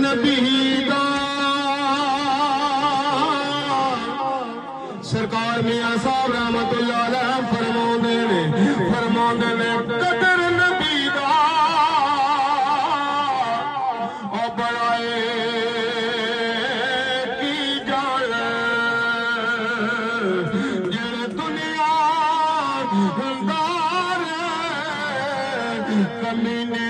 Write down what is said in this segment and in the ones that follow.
نبی دا سرکار میاں صاحب رحمت اللہ علیہ فرماندے نے قدر نبی دا او بڑائے کی جان جڑ دنیا دار کمینے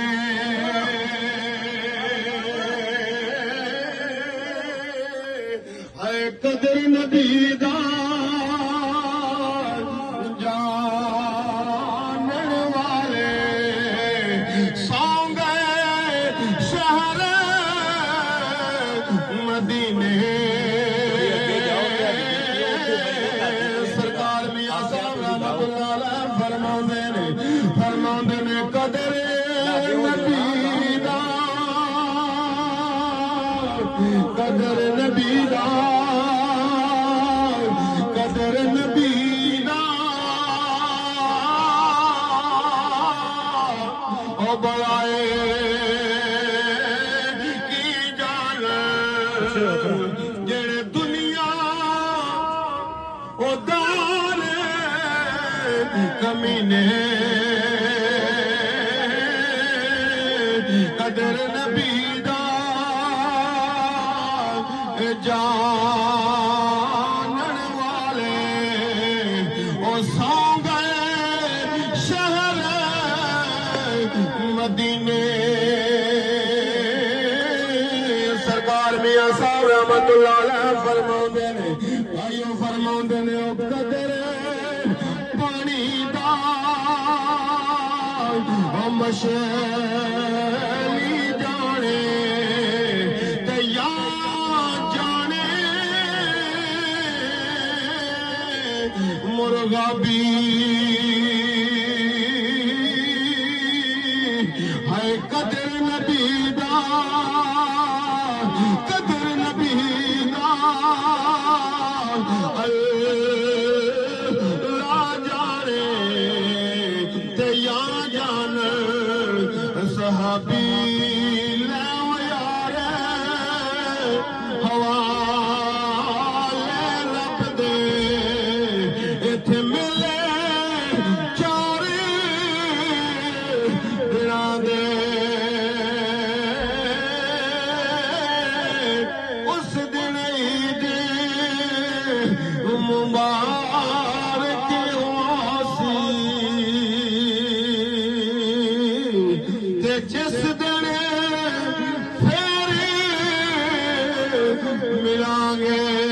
اے قدر نبی دا سرکار میاں صاحب رحمت اللہ علیہ فرماندے نے قدر نبی دا قدر نبی دا قدر نبی دا او بڑائے کی جان جڑے دنیا او دار کمینے قدر نبی دا جانن والے او سو گئے شہر مدینے سرکار میاں صاحب رحمت اللہ علیہ فرماندے نے بھائیو فرماندے نے او قدر پانی دا او مشعلی جانے تے یا جانے مرغا بھی ہے قدر نبی دا قدر نبی دا اللہ جانے تے یا جان صحابی لے یار ہوا لے لب دے ایتھے ملے چارے دناں دے اس دن عید مبارک واسی تے جس دن پھر ملیں گے